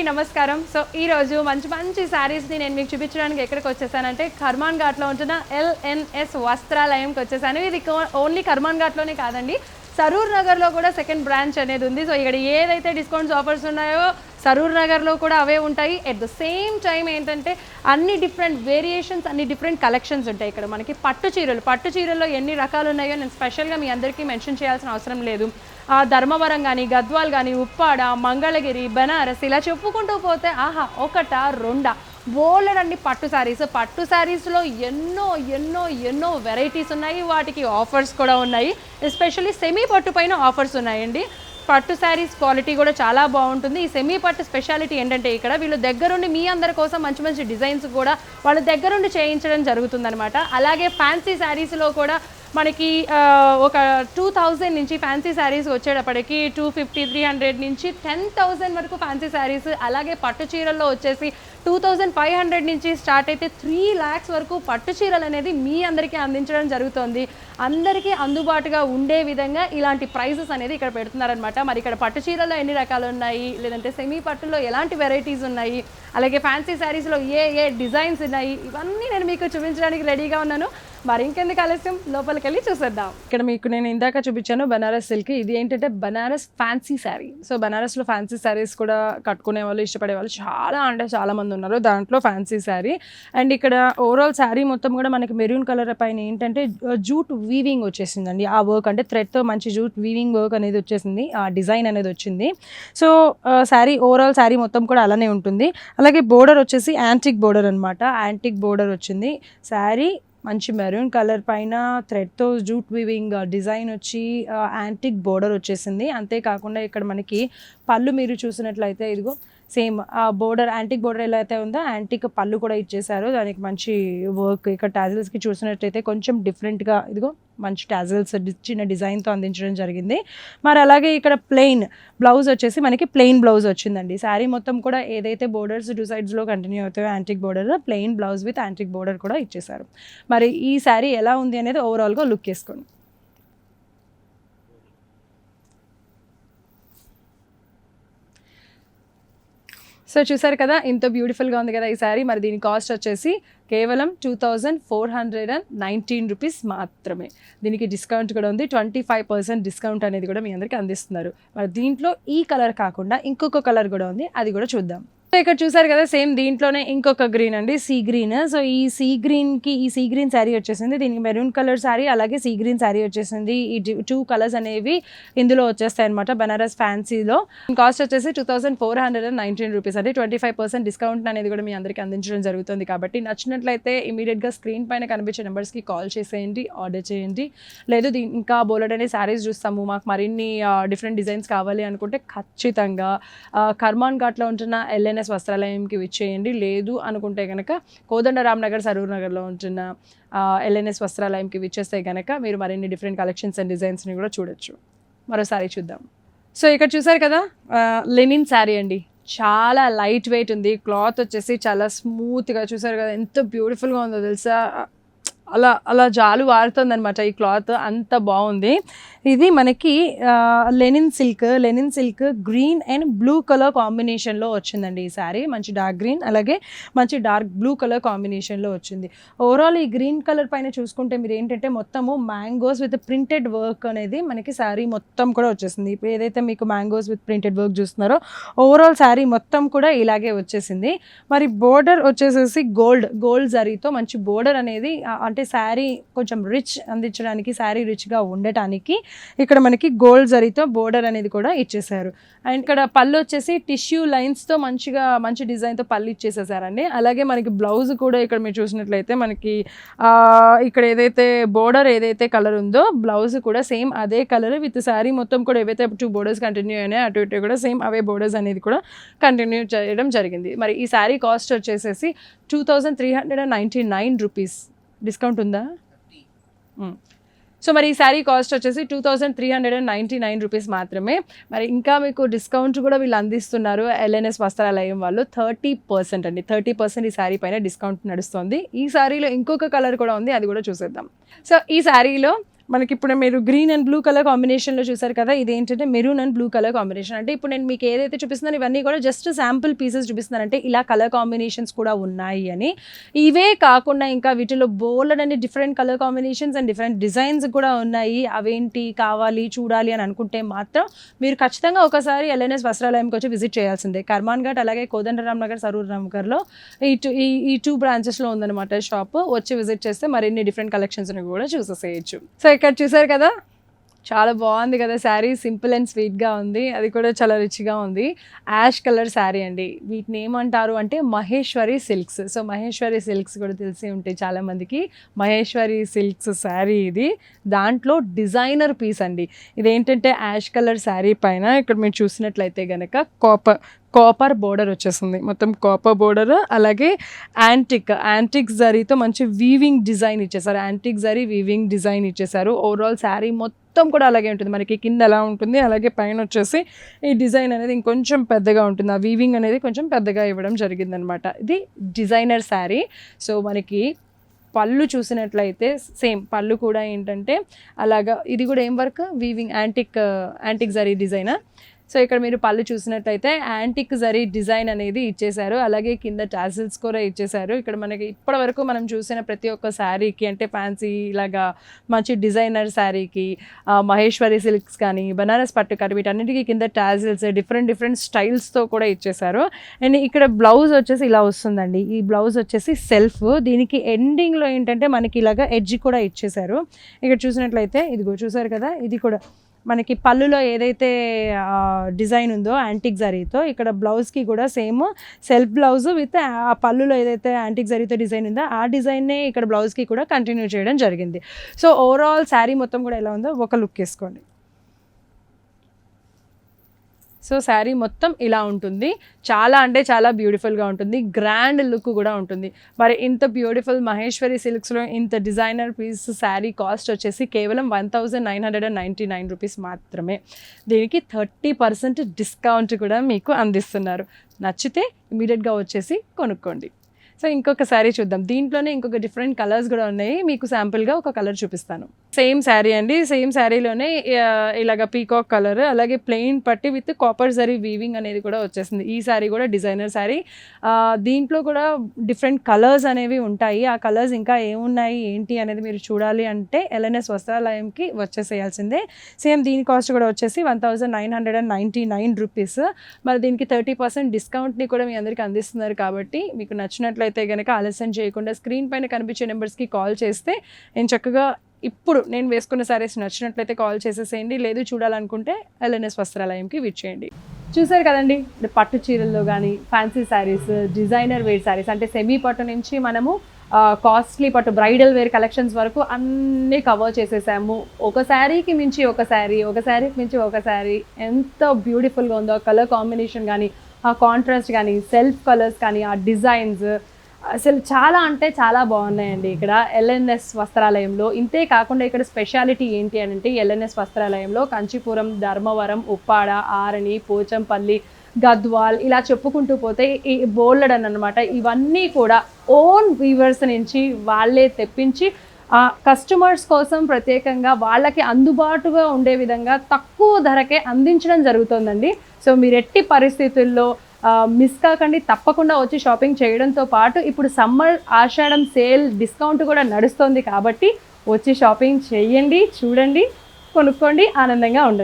నమస్కారం. సో ఈ రోజు మంచి సారీస్ ని నేను మీకు చూపించడానికి ఎక్కడికి వచ్చేసానంటే కర్మాన్ ఘాట్ లో ఉంటున్న LNS వస్త్రాలయంకి వచ్చేసాను. ఇది ఓన్లీ కర్మాన్ ఘాట్ లోనే కాదండి, సరూర్ నగర్ లో కూడా సెకండ్ బ్రాంచ్ అనేది ఉంది. సో ఇక్కడ ఏదైతే డిస్కౌంట్స్ ఆఫర్స్ ఉన్నాయో సరూర్ నగర్ లో కూడా అవే ఉంటాయి. ఎట్ ద సేమ్ టైం ఏంటంటే అన్ని డిఫరెంట్ వేరియేషన్స్, అన్ని డిఫరెంట్ కలెక్షన్స్ ఉంటాయి. ఇక్కడ మనకి పట్టు చీరల్లో ఎన్ని రకాలు ఉన్నాయో నేను స్పెషల్గా మీ అందరికీ మెన్షన్ చేయాల్సిన అవసరం లేదు. ధర్మవరం కానీ, గద్వాల్ కానీ, ఉప్పాడ, మంగళగిరి, బనారస్ ఇలా చెప్పుకుంటూ పోతే ఆహా ఒకటా రెండా బోలెడండి పట్టు శారీస్లో ఎన్నో వెరైటీస్ ఉన్నాయి. వాటికి ఆఫర్స్ కూడా ఉన్నాయి. ఎస్పెషల్లీ సెమీ పట్టు పైన ఆఫర్స్ ఉన్నాయండి. పట్టు శారీస్ క్వాలిటీ కూడా చాలా బాగుంటుంది. ఈ సెమీ పట్టు స్పెషాలిటీ ఏంటంటే ఇక్కడ వీళ్ళు దగ్గరుండి మీ అందరి కోసం మంచి డిజైన్స్ కూడా వాళ్ళ దగ్గరుండి చేయించడం జరుగుతుందనమాట. అలాగే ఫ్యాన్సీ శారీస్లో కూడా మనకి ఒక 2000 నుంచి ఫ్యాన్సీ శారీస్ వచ్చేటప్పటికి 250, 300 నుంచి 10,000 వరకు ఫ్యాన్సీ శారీస్. అలాగే పట్టు చీరల్లో వచ్చేసి 2500 నుంచి స్టార్ట్ అయితే 3 lakhs వరకు పట్టు చీరలు అనేది మీ అందరికీ అందించడం జరుగుతుంది. అందరికీ అందుబాటుగా ఉండే విధంగా ఇలాంటి ప్రైజెస్ అనేది ఇక్కడ పెడుతున్నారనమాట. మరి ఇక్కడ పట్టు చీరల్లో ఎన్ని రకాలు ఉన్నాయి, లేదంటే సెమీ పట్టులో ఎలాంటి వెరైటీస్ ఉన్నాయి, అలాగే ఫ్యాన్సీ శారీస్లో ఏ డిజైన్స్ ఉన్నాయి, ఇవన్నీ నేను మీకు చూపించడానికి రెడీగా ఉన్నాను. మరి ఇంకెందుకు ఆలస్యం, లోపలికి వెళ్ళి చూసేద్దాం. ఇక్కడ మీకు నేను ఇందాక చూపించాను బనారస్ సిల్క్. ఇది ఏంటంటే బనారస్ ఫ్యాన్సీ శారీ. సో బనారస్లో ఫ్యాన్సీ శారీస్ కూడా కట్టుకునే వాళ్ళు, ఇష్టపడే వాళ్ళు చాలా మంది ఉన్నారు. దాంట్లో ఫ్యాన్సీ శారీ. అండ్ ఇక్కడ ఓవరాల్ శారీ మొత్తం కూడా మనకి మెరూన్ కలర్ పైన ఏంటంటే జూట్ వీవింగ్ వచ్చేసిందండి. ఆ వర్క్ అంటే థ్రెడ్తో మంచి జూట్ వీవింగ్ వర్క్ అనేది వచ్చేసింది, ఆ డిజైన్ అనేది వచ్చింది. సో శారీ ఓవరాల్ శారీ మొత్తం కూడా అలానే ఉంటుంది. అలాగే బోర్డర్ వచ్చేసి యాంటిక్ బోర్డర్ అనమాట. యాంటిక్ బోర్డర్ వచ్చింది. శారీ మంచి మెరూన్ కలర్ పైన థ్రెడ్తో జూట్ వీవింగ్ డిజైన్ వచ్చి యాంటిక్ బోర్డర్ వచ్చేసింది. అంతేకాకుండా ఇక్కడ మనకి పళ్ళు మీరు చూసినట్లయితే ఇదిగో సేమ్ ఆ బోర్డర్ యాంటిక్ బోర్డర్ ఎలా అయితే ఉందో యాంటిక్ పళ్ళు కూడా ఇచ్చేసారు. దానికి మంచి వర్క్. ఇక్కడ టాజిల్స్కి చూసినట్లయితే కొంచెం డిఫరెంట్గా ఇదిగో మంచి టాజిల్స్ చిన్న డిజైన్తో అందించడం జరిగింది. మరి అలాగే ఇక్కడ ప్లెయిన్ బ్లౌజ్ వచ్చేసి మనకి ప్లెయిన్ బ్లౌజ్ వచ్చిందండి. శారీ మొత్తం కూడా ఏదైతే బోర్డర్స్ 2 sides కంటిన్యూ అవుతాయో antique border, plain blouse with antique border కూడా ఇచ్చేసారు. మరి ఈ శారీ ఎలా ఉంది అనేది ఓవరాల్గా లుక్ వేసుకోండి. సో చూసారు కదా, ఇంత బ్యూటిఫుల్గా ఉంది కదా ఈ శారీ. మరి దీని కాస్ట్ వచ్చేసి కేవలం 2419 రూపీస్ మాత్రమే. దీనికి డిస్కౌంట్ కూడా ఉంది. 25% డిస్కౌంట్ అనేది కూడా మీ అందరికీ అందిస్తున్నారు. మరి దీంట్లో ఈ కలర్ కాకుండా ఇంకొక కలర్ కూడా ఉంది, అది కూడా చూద్దాం. సో ఇక్కడ చూసారు కదా, సేమ్ దీంట్లోనే ఇంకొక గ్రీన్ అండి, సీ గ్రీన్. సో ఈ సీ గ్రీన్ శారీ వచ్చేసింది. దీనికి మెరూన్ కలర్ శారీ, అలాగే సీ గ్రీన్ శారీ వచ్చేసింది. ఈ 2 కలర్స్ అనేవి ఇందులో వచ్చేస్తాయి అనమాట బనారస్ ఫ్యాన్సీలో. కాస్ట్ వచ్చేసి 2419 రూపీస్ అంటే 25% డిస్కౌంట్ అనేది కూడా మీ అందరికీ అందించడం జరుగుతుంది. కాబట్టి నచ్చినట్లయితే ఇమీడియట్గా స్క్రీన్ పైన కనిపించే నెంబర్స్కి కాల్ చేసేయండి, ఆర్డర్ చేయండి. లేదు ఇంకా బోలెడనే శారీస్ చూస్తాము, మాకు మరిన్ని డిఫరెంట్ డిజైన్స్ కావాలి అనుకుంటే ఖచ్చితంగా కర్మాన్ ఘాట్లో ఉంటున్న LNS వస్త్రాలయంకి విచ్చేయండి. లేదు అనుకుంటే కనుక కోదండరామ్నగర్, సరూర్ నగర్లో ఉంటున్న LNS వస్త్రాలయంకి విచ్చేస్తే కనుక మీరు మరిన్ని డిఫరెంట్ కలెక్షన్స్ అండ్ డిజైన్స్ని కూడా చూడొచ్చు. మరోసారి చూద్దాం. సో ఇక్కడ చూసారు కదా, లెనిన్ శారీ అండి. చాలా లైట్ వెయిట్ ఉంది. క్లాత్ వచ్చేసి చాలా స్మూత్గా, చూసారు కదా ఎంత బ్యూటిఫుల్గా ఉందో తెలుసా. అలా జాలు వారుతుంది అనమాట ఈ క్లాత్, అంత బాగుంది. ఇది మనకి Lenin silk green and blue colour కాంబినేషన్లో వచ్చిందండి ఈ శారీ. మంచి డార్క్ గ్రీన్ అలాగే మంచి డార్క్ బ్లూ కలర్ కాంబినేషన్లో వచ్చింది. ఓవరాల్ ఈ గ్రీన్ కలర్ పైన చూసుకుంటే మీరు ఏంటంటే మొత్తము మ్యాంగోస్ విత్ ప్రింటెడ్ వర్క్ అనేది మనకి శారీ మొత్తం కూడా వచ్చేసింది. ఇప్పుడు ఏదైతే మీకు మ్యాంగోస్ విత్ ప్రింటెడ్ వర్క్ చూస్తున్నారో ఓవరాల్ శారీ మొత్తం కూడా ఇలాగే వచ్చేసింది. మరి బోర్డర్ వచ్చేసేసి గోల్డ్ జరీతో మంచి బోర్డర్ అనేది అంటే శారీ కొంచెం రిచ్ అందించడానికి, శారీ రిచ్గా ఉండటానికి ఇక్కడ మనకి గోల్డ్ జరీతో బోర్డర్ అనేది కూడా ఇచ్చేసారు. అండ్ ఇక్కడ పళ్ళు వచ్చేసి టిష్యూ లైన్స్తో మంచి డిజైన్తో పళ్ళు ఇచ్చేసేసారండి. అలాగే మనకి బ్లౌజ్ కూడా ఇక్కడ మీరు చూసినట్లయితే మనకి ఇక్కడ ఏదైతే బోర్డర్ ఏదైతే కలర్ ఉందో బ్లౌజ్ కూడా సేమ్ అదే కలర్ విత్ శారీ మొత్తం కూడా ఏవైతే 2 బోర్డర్స్ కంటిన్యూ అయినాయి అటు ఇటు కూడా సేమ్ అవే బోర్డర్స్ అనేది కూడా కంటిన్యూ చేయడం జరిగింది. మరి ఈ శారీ కాస్ట్ వచ్చేసేసి 2399 రూపీస్. డిస్కౌంట్ ఉందా? సో మరి ఈ శారీ కాస్ట్ వచ్చేసి 2399 రూపీస్ మాత్రమే. మరి ఇంకా మీకు డిస్కౌంట్ కూడా వీళ్ళు అందిస్తున్నారు LNS వస్త్రాలయం వాళ్ళు. 30% అండి, 30% ఈ శారీ పైన డిస్కౌంట్ నడుస్తుంది. ఈ శారీలో ఇంకొక కలర్ కూడా ఉంది, అది కూడా చూసేద్దాం. సో ఈ శారీలో మనకి ఇప్పుడు మీరు గ్రీన్ అండ్ బ్లూ కలర్ కాంబినేషన్లో చూసారు కదా, ఇది ఏంటంటే maroon and blue colour combination. అంటే ఇప్పుడు నేను మీకు ఏదైతే చూపిస్తున్నాను ఇవన్నీ కూడా జస్ట్ శాంపుల్ పీసెస్ చూపిస్తున్నానంటే ఇలా కలర్ కాంబినేషన్స్ కూడా ఉన్నాయి అని. ఇవే కాకుండా ఇంకా వీటిలో బోల్డ్ అని different colour combinations and different designs కూడా ఉన్నాయి. అవేంటి కావాలి చూడాలి అని అనుకుంటే మాత్రం మీరు ఖచ్చితంగా ఒకసారి ఎల్ఎన్ఎస్ వస్త్రాలయంకి వచ్చి విజిట్ చేయాల్సిందే. కర్మాన్ ఘాట్ అలాగే కోదండరామ్ నగర్, సరూర్ నగర్లో ఈ టూ బ్రాంచెస్లో ఉందన్నమాట షాప్. వచ్చి విజిట్ చేస్తే మరిన్ని డిఫరెంట్ కలెక్షన్స్ని కూడా చూసేసేయచ్చు. సో ఇక్కడ చూసారు కదా, చాలా బాగుంది కదా శారీ, సింపుల్ అండ్ స్వీట్గా ఉంది, అది కూడా చాలా రిచ్గా ఉంది. యాష్ కలర్ శారీ అండి. వీటిని ఏమంటారు అంటే Maheshwari silks. So Maheshwari silks కూడా తెలిసి ఉంటాయి చాలామందికి. మహేశ్వరి సిల్క్స్ శారీ ఇది, దాంట్లో డిజైనర్ పీస్ అండి. ఇదేంటంటే యాష్ కలర్ శారీ పైన ఇక్కడ మీరు చూసినట్లయితే కనుక కాపర్ బోర్డర్ వచ్చేస్తుంది, మొత్తం కాపర్ బోర్డర్. అలాగే యాంటిక్ జరీతో మంచి వీవింగ్ డిజైన్ ఇచ్చేసారు, యాంటిక్ జరీ వీవింగ్ డిజైన్ ఇచ్చేసారు. ఓవరాల్ శారీ మొత్తం కూడా అలాగే ఉంటుంది. మనకి కింద ఎలా ఉంటుంది అలాగే పైన వచ్చేసి ఈ డిజైన్ అనేది ఇంకొంచెం పెద్దగా ఉంటుంది, ఆ వీవింగ్ అనేది కొంచెం పెద్దగా ఇవ్వడం జరిగిందనమాట. ఇది డిజైనర్ శారీ. సో మనకి పళ్ళు చూసినట్లయితే సేమ్ పళ్ళు కూడా ఏంటంటే అలాగా, ఇది కూడా ఏం work weaving antique zari design. So ఇక్కడ మీరు పళ్ళు చూసినట్లయితే యాంటిక్ జరీ డిజైన్ అనేది ఇచ్చేసారు. అలాగే కింద టాసిల్స్ కూడా ఇచ్చేసారు. ఇక్కడ మనకి ఇప్పటి వరకు మనం చూసిన ప్రతి ఒక్క శారీకి అంటే ఫ్యాన్సీ ఇలాగా మంచి డిజైనర్ శారీకి మహేశ్వరి సిల్క్స్ కానీ బనారస్ పట్టు కానీ వీటన్నిటికీ కింద టాసిల్స్ డిఫరెంట్ స్టైల్స్తో కూడా ఇచ్చేసారు. అండ్ ఇక్కడ బ్లౌజ్ వచ్చేసి ఇలా వస్తుందండి. ఈ బ్లౌజ్ వచ్చేసి సెల్ఫ్, దీనికి ఎండింగ్లో ఏంటంటే మనకి ఇలాగా ఎడ్జ్ కూడా ఇచ్చేసారు. ఇక్కడ చూసినట్లయితే ఇదిగో చూసారు కదా, ఇది కూడా మనకి పళ్ళులో ఏదైతే డిజైన్ ఉందో యాంటిక్ జరీతో, ఇక్కడ బ్లౌజ్కి కూడా సేమ్ సెల్ఫ్ బ్లౌజ్ విత్ ఆ పళ్ళులో ఏదైతే యాంటిక్ జరీతో డిజైన్ ఉందో ఆ డిజైన్నే ఇక్కడ బ్లౌజ్కి కూడా కంటిన్యూ చేయడం జరిగింది. సో ఓవరాల్ శారీ మొత్తం కూడా ఎలా ఉందో ఒక లుక్ వేసుకోండి. సో శారీ మొత్తం ఇలా ఉంటుంది, చాలా అంటే చాలా బ్యూటిఫుల్గా ఉంటుంది, గ్రాండ్ లుక్ కూడా ఉంటుంది. మరి ఇంత బ్యూటిఫుల్ మహేశ్వరి సిల్క్స్లో ఇంత డిజైనర్ పీస్ శారీ కాస్ట్ వచ్చేసి కేవలం 1999 రూపీస్ మాత్రమే. దీనికి 30% డిస్కౌంట్ కూడా మీకు అందిస్తున్నారు. నచ్చితే ఇమీడియట్గా వచ్చేసి కొనుక్కోండి. సో ఇంకొక శారీ చూద్దాం. దీంట్లోనే ఇంకొక డిఫరెంట్ కలర్స్ కూడా ఉన్నాయి, మీకు శాంపుల్గా ఒక కలర్ చూపిస్తాను. సేమ్ శారీ అండి, సేమ్ శారీలోనే ఇలాగ పీకాక్ కలర్ అలాగే ప్లెయిన్ పట్టి విత్ కాపర్ జరీ వీవింగ్ అనేది కూడా వచ్చేసింది. ఈ శారీ కూడా డిజైనర్ శారీ. దీంట్లో కూడా డిఫరెంట్ కలర్స్ అనేవి ఉంటాయి. ఆ కలర్స్ ఇంకా ఏమున్నాయి ఏంటి అనేది మీరు చూడాలి అంటే ఎల్ఎన్ఎస్ వస్త్రాలయంకి వచ్చేసేయాల్సిందే. సేమ్ దీని కాస్ట్ కూడా వచ్చేసి 1999 రూపీస్. మరి దీనికి 30% డిస్కౌంట్ని కూడా మీ అందరికీ అందిస్తున్నారు. కాబట్టి మీకు నచ్చినట్లయితే కనుక ఆలస్యం చేయకుండా స్క్రీన్ పైన కనిపించే నెంబర్స్కి కాల్ చేస్తే నేను చక్కగా ఇప్పుడు నేను వేసుకున్న శారీస్ నచ్చినట్లయితే కాల్ చేసేసేయండి. లేదు చూడాలనుకుంటే ఎల్ఎన్ఎస్ వస్త్రాలయంకి విజిట్ చేయండి. చూసారు కదండి, పట్టు చీరల్లో కానీ fancy saris, designer wear saris అంటే సెమీ పట్టు నుంచి మనము కాస్ట్లీ పట్టు బ్రైడల్ వేర్ కలెక్షన్స్ వరకు అన్నీ కవర్ చేసేసాము. ఒక శారీకి మించి ఒక శారీ, ఒక శారీకి మించి ఒక శారీ ఎంత బ్యూటిఫుల్గా ఉందో. కలర్ కాంబినేషన్ కానీ, ఆ కాంట్రాస్ట్ కానీ, సెల్ఫ్ కలర్స్ కానీ, ఆ డిజైన్స్ అసలు చాలా అంటే చాలా బాగున్నాయండి ఇక్కడ ఎల్ఎన్ఎస్ వస్త్రాలయంలో. ఇంతే కాకుండా ఇక్కడ స్పెషాలిటీ ఏంటి అని అంటే ఎల్ఎన్ఎస్ వస్త్రాలయంలో కంచిపురం, ధర్మవరం, ఉప్పాడ, ఆరణి, పోచంపల్లి, గద్వాల్ ఇలా చెప్పుకుంటూ పోతే ఈ బోల్డ్ అనమాట. ఇవన్నీ కూడా ఓన్ వీవర్స్ నుంచి వాళ్ళే తెప్పించి కస్టమర్స్ కోసం ప్రత్యేకంగా వాళ్ళకి అందుబాటుగా ఉండే విధంగా తక్కువ ధరకే అందించడం జరుగుతుందండి. సో మీరు ఎట్టి పరిస్థితుల్లో మిస్ కాకండి, తప్పకుండా వచ్చి షాపింగ్ చేయడంతో పాటు ఇప్పుడు సమ్మర్ ఆషాఢం సేల్ డిస్కౌంట్ కూడా నడుస్తుంది. కాబట్టి వచ్చి షాపింగ్ చేయండి, చూడండి, కొనుక్కోండి, ఆనందంగా ఉండండి.